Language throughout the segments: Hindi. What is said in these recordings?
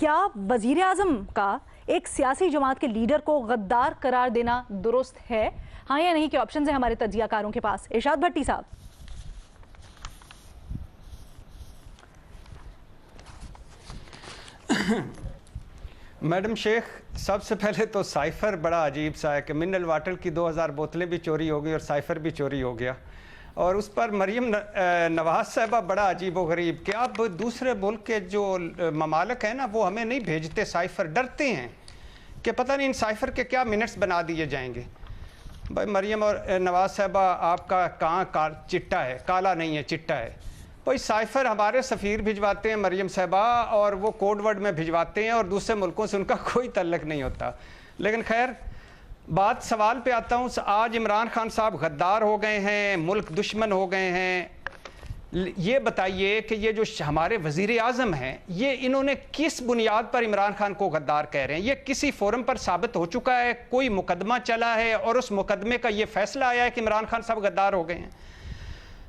क्या वजीर आजम का एक सियासी जमात के लीडर को गद्दार करार देना दुरुस्त है, हाँ या नहीं के ऑप्शन है हमारे तजियाकारों के पास। इरशाद भट्टी साहब। मैडम शेख, सबसे पहले तो साइफर बड़ा अजीब सा है कि मिनरल वाटर की 2000 बोतलें भी चोरी हो गई और साइफर भी चोरी हो गया, और उस पर मरियम नवाज साहबा बड़ा अजीब व गरीब कि अब दूसरे मुल्क के जो ममालिक हैं ना वो हमें नहीं भेजते साइफर, डरते हैं कि पता नहीं इन साइफर के क्या मिनट्स बना दिए जाएंगे। भाई मरियम और नवाज साहबा, आपका कहाँ चिट्टा है, काला नहीं है चिट्टा है। भाई साइफर हमारे सफ़ीर भिजवाते हैं मरियम साहबा, और वो कोड वर्ड में भिजवाते हैं और दूसरे मुल्कों से उनका कोई तल्लक नहीं होता। लेकिन खैर बात सवाल पे आता हूँ। आज इमरान खान साहब गद्दार हो गए हैं, मुल्क दुश्मन हो गए हैं। ये बताइए कि ये जो हमारे वज़ीर आज़म हैं, ये इन्होंने किस बुनियाद पर इमरान खान को गद्दार कह रहे हैं? ये किसी फोरम पर साबित हो चुका है, कोई मुकदमा चला है और उस मुकदमे का ये फैसला आया है कि इमरान खान साहब गद्दार हो गए हैं?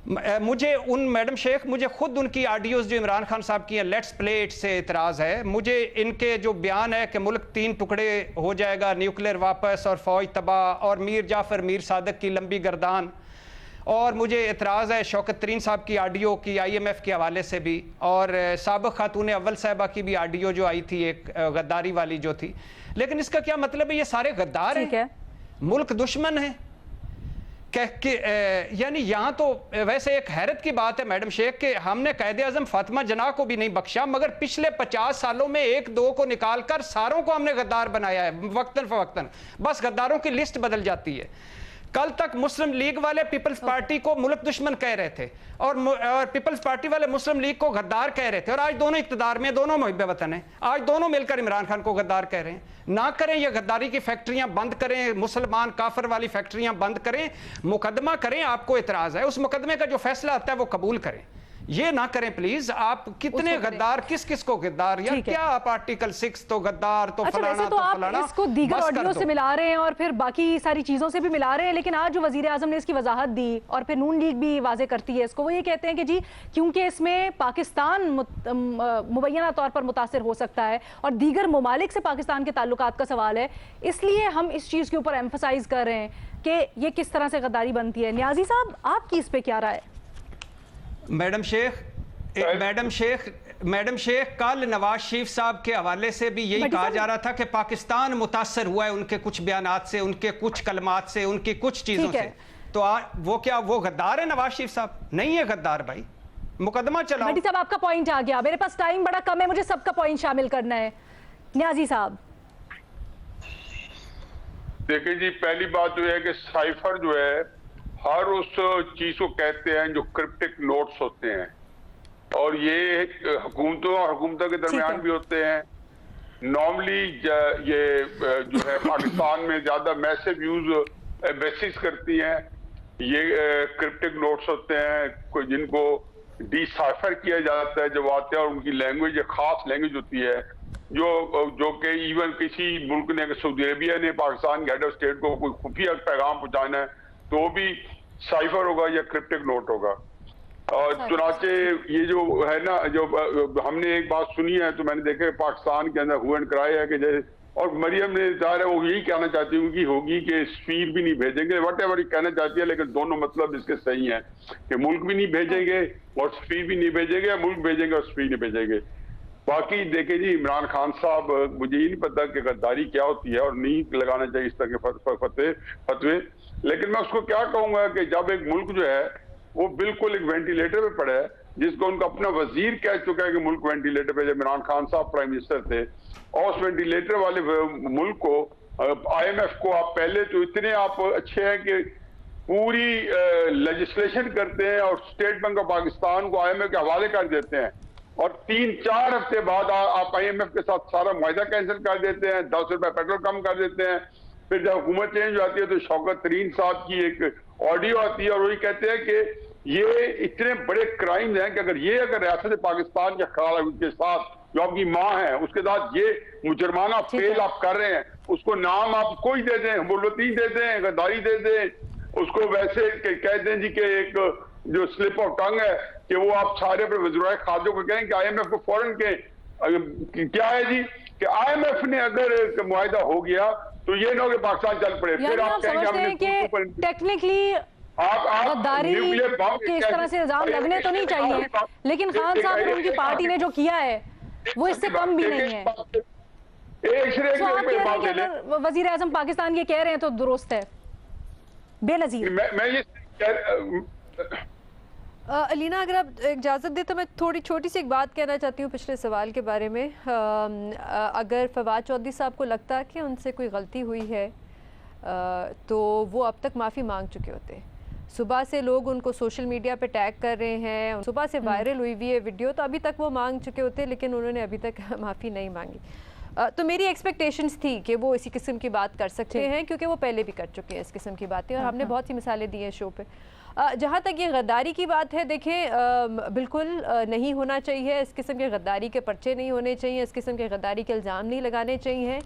मैडम शेख, मुझे खुद उनकी ऑडियोज़ जो इमरान खान साहब की हैं लेट्स प्ले इट से इतराज़ है। मुझे इनके जो बयान है कि मुल्क 3 टुकड़े हो जाएगा, न्यूक्लियर वापस और फ़ौज तबाह, और मीर जाफ़र मीर सादक की लंबी गर्दान, और मुझे इतराज़ है शौकत तरीन साहब की ऑडियो की IMF के हवाले से भी, और साबिक़ खातून अव्वल साहिबा की भी ऑडियो जो आई थी एक गद्दारी वाली जो थी। लेकिन इसका क्या मतलब है? ये सारे गद्दार हैं, मुल्क दुश्मन है। यानी यहाँ तो वैसे एक हैरत की बात है मैडम शेख कि हमने कायदे आज़म फातिमा जना को भी नहीं बख्शा, मगर पिछले 50 सालों में 1-2 को निकालकर सारों को हमने गद्दार बनाया है वक्तन फवक्तन। बस गद्दारों की लिस्ट बदल जाती है। कल तक मुस्लिम लीग वाले पीपल्स पार्टी को मुल्क दुश्मन कह रहे थे, और पीपल्स पार्टी वाले मुस्लिम लीग को गद्दार कह रहे थे, और आज दोनों इक़्तिदार में, दोनों मुहिब्बे वतन हैं, आज दोनों मिलकर इमरान खान को गद्दार कह रहे हैं। ना करें, ये गद्दारी की फैक्ट्रियां बंद करें, मुसलमान काफिर वाली फैक्ट्रियां बंद करें, मुकदमा करें। आपको इतराज़ है, उस मुकदमे का जो फैसला आता है वो कबूल करें, ये ना करें प्लीज। आप कितने गद्दार, किस किस को गद्दार, या क्या आप आर्टिकल 6 तो गद्दार तो अच्छा, फलाना तो आप फलाना, इसको दीगर ऑडियो से मिला रहे हैं और फिर बाकी सारी चीजों से भी मिला रहे हैं। लेकिन आज जो वजीर आजम ने इसकी वजाहत दी और फिर नून लीग भी वाजे करती है इसको, वो ये कहते हैं कि जी क्योंकि इसमें पाकिस्तान मुबैना तौर पर मुतासिर हो सकता है और दीगर ममालिक से पाकिस्तान के ताल्लुकात का सवाल है, इसलिए हम इस चीज के ऊपर एम्फसाइज कर रहे हैं कि ये किस तरह से गद्दारी बनती है। न्याजी साहब, आपकी इस पे क्या राय है? मैडम शेख, कल नवाज शरीफ साहब के हवाले से भी यही कहा जा रहा था कि पाकिस्तान मुतासर हुआ है उनके कुछ बयानात से, उनके कुछ कलमात से, उनकी कुछ चीजों से। तो वो क्या वो गद्दार है? नवाज शरीफ साहब नहीं है गद्दार भाई, मुकदमा चलाओ। भट्टी साहब, आपका पॉइंट आ गया, मेरे पास टाइम बड़ा कम है, मुझे सबका पॉइंट शामिल करना है। न्याजी साहब देखिए जी, पहली बात तो है कि साइफर जो है हर उस चीज को कहते हैं जो क्रिप्टिक नोट्स होते हैं, और ये हुकूमतों और हुकूमतों के दरमियान भी होते हैं। नॉर्मली ये जो है पाकिस्तान में ज्यादा मैसिव यूज बेसिस करती हैं। ये क्रिप्टिक नोट्स होते हैं जिनको डिसाइफर किया जाता है जब आते हैं, और उनकी लैंग्वेज एक खास लैंग्वेज होती है जो कि इवन किसी मुल्क ने, सऊदी अरेबिया ने पाकिस्तान के हेड ऑफ स्टेट को कोई खुफिया पैगाम पहुंचाना है तो भी साइफर होगा या क्रिप्टिक नोट होगा। और चुनाचे ये जो है ना, जो हमने एक बात सुनी है तो मैंने देखा पाकिस्तान के अंदर हुए कराए है कि जैसे, और मरियम ने ज़ाहिर है वो यही कहना चाहती होगी कि सफीर भी नहीं भेजेंगे, वट एवर ही कहना चाहती है, लेकिन दोनों मतलब इसके सही हैं कि मुल्क भी नहीं भेजेंगे और सफीर भी नहीं भेजेंगे, मुल्क भेजेंगे और सफीर नहीं भेजेंगे। बाकी देखे जी, इमरान खान साहब, मुझे ये नहीं पता कि गद्दारी क्या होती है और नहीं लगाना चाहिए इस तरह के फतवे, लेकिन मैं उसको क्या कहूंगा कि जब एक मुल्क जो है वो बिल्कुल एक वेंटिलेटर पे पड़ा है, जिसको उनका अपना वजीर कह चुका है कि मुल्क वेंटिलेटर पे, जब इमरान खान साहब प्राइम मिनिस्टर थे, और उस वेंटिलेटर वाले मुल्क को, IMF को आप पहले तो इतने आप अच्छे हैं कि पूरी लेजिस्लेशन करते हैं और स्टेट बैंक ऑफ पाकिस्तान को IMF के हवाले कर देते हैं, और 3-4 हफ्ते बाद आप IMF के साथ सारा मुआहदा कैंसिल कर देते हैं, 10 रुपए पेट्रोल कम कर देते हैं। फिर जब हुकूमत चेंज हो जाती है तो शौकत तरीन साहब की एक ऑडियो आती है और वही कहते हैं कि ये इतने बड़े क्राइम हैं कि अगर रियासत पाकिस्तान के साथ जो आपकी माँ है उसके साथ ये मुजरमाना फेल आप कर रहे हैं, उसको नाम आप कोई दे दें, मुल्लती दे दें, गद्दारी दे दें, उसको वैसे कह दें जी कि एक जो स्लिप ऑफ टंग है कि वो आप सारे अपने वज़ीर खारजा को कहें कि IMF को फौरन के क्या है जी कि IMF ने अगर मुआहिदा हो गया तो ये ना हो कि पाकिस्तान चल पड़े, फिर आप समझते हैं कि टेक्निकली गद्दारी के इस तरह से इल्जाम लगने तो नहीं चाहिए, लेकिन खान साहब और उनकी पार्टी ने जो किया है वो इससे कम भी नहीं है। तो आप कह रहे हैं कि अगर वजीर आजम पाकिस्तान ये कह रहे हैं तो दुरुस्त है। बेनजीर, मैं ये अलीना अगर आप इजाज़त दें तो मैं थोड़ी छोटी सी एक बात कहना चाहती हूँ पिछले सवाल के बारे में। अगर फवाद चौधरी साहब को लगता है कि उनसे कोई गलती हुई है तो वो अब तक माफ़ी मांग चुके होते। सुबह से लोग उनको सोशल मीडिया पे टैग कर रहे हैं, सुबह से वायरल हुई हुई है वीडियो, तो अभी तक वो मांग चुके होते, लेकिन उन्होंने अभी तक माफ़ी नहीं मांगी। तो मेरी एक्सपेक्टेशंस थी कि वो इसी किस्म की बात कर सकते हैं, क्योंकि वो पहले भी कर चुके हैं इस किस्म की बातें, और हमने बहुत सी मिसालें दी हैं शो पे। जहाँ तक ये गद्दारी की बात है, देखें बिल्कुल नहीं होना चाहिए, इस किस्म के गद्दारी के पर्चे नहीं होने चाहिए, इस किस्म के गद्दारी के इल्ज़ाम नहीं लगाने चाहिए।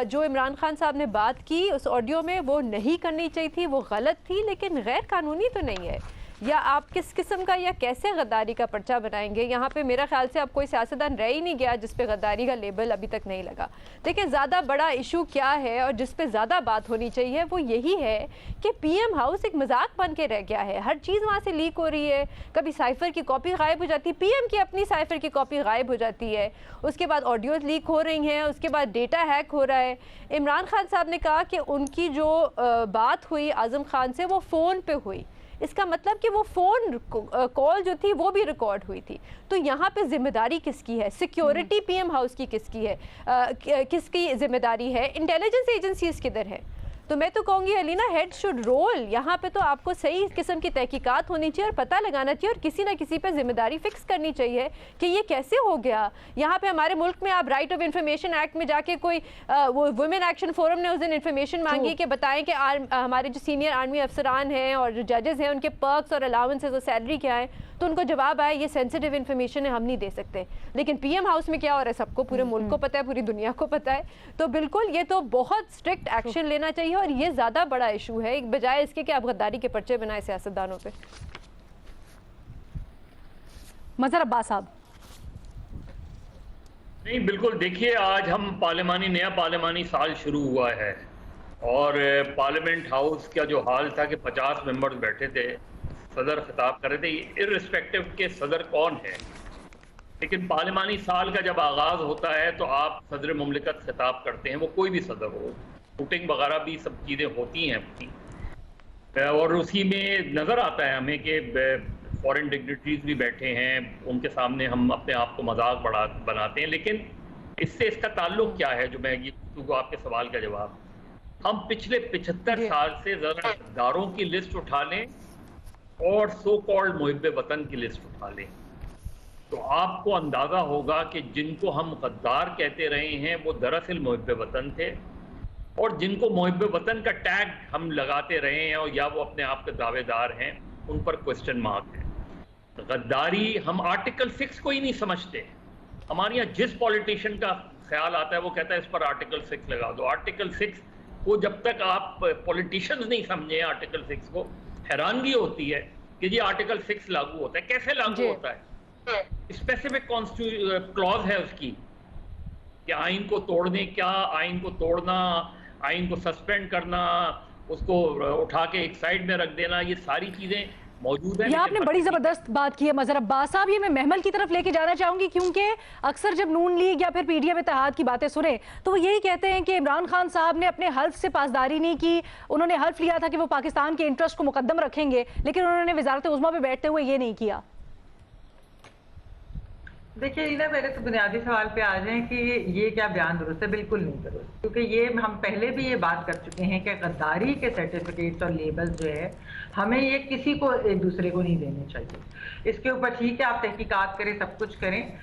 जो इमरान खान साहब ने बात की उस ऑडियो में वो नहीं करनी चाहिए थी, वो गलत थी, लेकिन गैर कानूनी तो नहीं है। या आप किस किस्म का या कैसे गद्दारी का पर्चा बनाएंगे, यहाँ पे मेरा ख्याल से अब कोई सियासतदान रह ही नहीं गया जिस पे गद्दारी का लेबल अभी तक नहीं लगा। देखिए ज़्यादा बड़ा इशू क्या है और जिस पे ज़्यादा बात होनी चाहिए वो यही है कि PM हाउस एक मजाक बन के रह गया है। हर चीज़ वहाँ से लीक हो रही है, कभी साइफ़र की कॉपी गायब हो जाती है, PM की अपनी साइफ़र की कॉपी गायब हो जाती है, उसके बाद ऑडियोज़ लीक हो रही हैं, उसके बाद डेटा हैक हो रहा है। इमरान खान साहब ने कहा कि उनकी जो बात हुई आज़म खान से वो फ़ोन पे हुई, इसका मतलब कि वो फ़ोन कॉल जो थी वो भी रिकॉर्ड हुई थी। तो यहाँ पे जिम्मेदारी किसकी है? सिक्योरिटी PM हाउस की किसकी है? किसकी जिम्मेदारी है? इंटेलिजेंस एजेंसीज किधर है? तो मैं तो कहूँगी अलीना, हेड शुड रोल। यहाँ पे तो आपको सही किस्म की तहकीकात होनी चाहिए और पता लगाना चाहिए और किसी ना किसी पे जिम्मेदारी फिक्स करनी चाहिए कि ये कैसे हो गया। यहाँ पे हमारे मुल्क में आप राइट ऑफ इंफॉर्मेशन एक्ट में जाके कोई वो वुमेन एक्शन फोरम ने उस दिन इंफॉर्मेशन मांगी कि बताएं कि हमारे जो सीनियर आर्मी अफसरान हैं और जो जजेस हैं उनके पर्क्स और अलाउंसेस और सैलरी क्या है, तो उनको जवाब आया ये सेंसिटिव इन्फॉर्मेशन है, हम नहीं दे सकते। लेकिन PM हाउस में क्या हो रहा है सबको, पूरे मुल्क को पता है, पूरी दुनिया को पता है। तो बिल्कुल ये तो बहुत स्ट्रिक्ट एक्शन लेना चाहिए और ये ज़्यादा बड़ा इशू है बजाय इसके कि आप गद्दारी के पर्चे बनाए सियासतदानों पे। मज़हर अब्बास साहब। नहीं बिल्कुल, देखिए आज हम नया पार्लिमानी साल शुरू हुआ है और पार्लियामेंट हाउस का जो हाल था कि 50 मेंबर्स बैठे थे, सदर खिताब कर रहे थे, इर्रिस्पेक्टिव के सदर कौन है। लेकिन पार्लिमानी साल का जब आगाज़ होता है तो आप सदर मुमलिकत खिताब करते हैं, वो कोई भी सदर हो, शूटिंग वगैरह भी सब चीज़ें होती हैं अपनी, और उसी में नज़र आता है हमें कि फॉरेन डिग्निटरीज भी बैठे हैं, उनके सामने हम अपने आप को मजाक बनाते हैं। लेकिन इससे इसका ताल्लुक क्या है, जो मैं ये तो आपके सवाल का जवाब, हम पिछले 75 साल से ज़रा गद्दारों की लिस्ट उठा लें और सो कॉल्ड मुहिब्बे वतन की लिस्ट उठा लें तो आपको अंदाज़ा होगा कि जिनको हम गद्दार कहते रहे हैं वो दरअसल मुहिब्बे वतन थे, और जिनको मुहिब्बे वतन का टैग हम लगाते रहे हैं और या वो अपने आप के दावेदार हैं, उन पर क्वेश्चन मार्क है। गद्दारी हम आर्टिकल 6 को ही नहीं समझते। हमारे यहाँ जिस पॉलिटिशियन का ख्याल आता है वो कहता है इस पर आर्टिकल 6 लगा दो। आर्टिकल 6 को जब तक आप पॉलिटिशियंस नहीं समझे आर्टिकल 6 को, हैरानगी होती है कि जी आर्टिकल 6 लागू होता है। कैसे लागू होता है? स्पेसिफिक क्लॉज है उसकी कि आइन को तोड़ने, क्या आइन को तोड़ना, आइन को सस्पेंड करना, उसको उठा के एक साइड में रख देना, ये सारी चीजें मौजूद है। ये आपने बड़ी जबरदस्त बात की है मज़हर अब्बास साहब। ये मैं महमल की तरफ लेके जाना चाहूंगी, क्योंकि अक्सर जब नून लीग या फिर PDM इत्तेहाद की बातें सुने तो वो यही कहते हैं कि इमरान खान साहब ने अपने हल्फ से पासदारी नहीं की। उन्होंने हल्फ लिया था कि वो पाकिस्तान के इंटरेस्ट को मुकद्दम रखेंगे, लेकिन उन्होंने वजारत उज़्मा पे बैठते हुए ये नहीं किया। देखिए रीना, पहले तो बुनियादी सवाल पे आ जाएं कि ये क्या बयान दुरुस्त है? बिल्कुल नहीं दुरुस्त, क्योंकि ये हम पहले भी ये बात कर चुके हैं कि गद्दारी के सर्टिफिकेट्स और लेबल्स जो है हमें ये किसी को एक दूसरे को नहीं देने चाहिए। इसके ऊपर ठीक है आप तहकीकात करें, सब कुछ करें।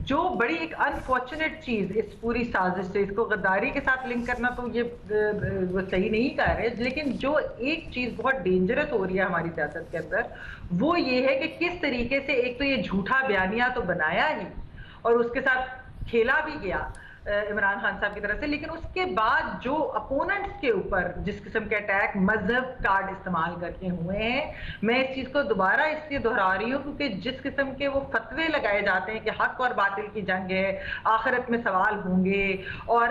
जो बड़ी एक अनफॉर्चुनेट चीज़ इस पूरी साजिश से, इसको गद्दारी के साथ लिंक करना तो ये वो सही नहीं कर रहे, लेकिन जो एक चीज़ बहुत डेंजरस हो रही है हमारी सियासत के अंदर वो ये है कि किस तरीके से एक तो ये झूठा बयानिया तो बनाया ही और उसके साथ खेला भी गया, इमरान खान साहब की तरफ से, लेकिन उसके बाद जो अपोनेंट्स के ऊपर जिस किस्म के अटैक मजहब कार्ड इस्तेमाल करके हुए हैं, मैं इस चीज को दोबारा इसलिए दोहरा रही हूँ क्योंकि जिस किस्म के वो फतवे लगाए जाते हैं कि हक और बातिल की जंग है, आखिरत में सवाल होंगे और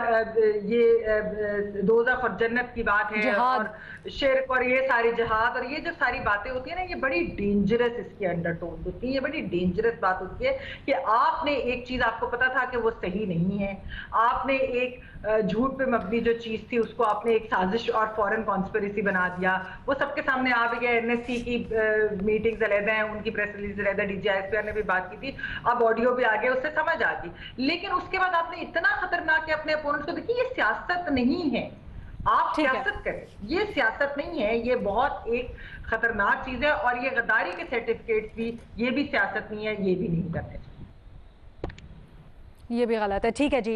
ये दोज़ख और जन्नत की बात है और शिर्क और ये सारी जिहाद और ये जो सारी बातें होती है ना, ये बड़ी डेंजरस इसकी अंडरटोन होती है, ये बड़ी डेंजरस बात होती है कि आपने एक चीज आपको पता था कि वो सही नहीं है, आपने एक झूठ पे मबनी जो चीज थी उसको आपने एक साजिश और फॉरेन कॉन्स्पिरेसी बना दिया, वो सबके सामने आ भी गया। एनएससी की मीटिंग्स अलहदा हैं, उनकी प्रेस रिलीज अलहदा, डीजीआईएसपीआर ने भी बात की थी, अब ऑडियो भी आ गया, उससे समझ आ गई। लेकिन उसके बाद आपने इतना खतरनाक है अपने अपोनेंट्स को, देखिए ये सियासत नहीं है, आप सियासत करें, ये सियासत नहीं है, ये बहुत एक खतरनाक चीज है और ये गद्दारी के सर्टिफिकेट्स भी, ये भी सियासत नहीं है, ये भी नहीं करने चाहिए, ये भी गलत है। ठीक है जी।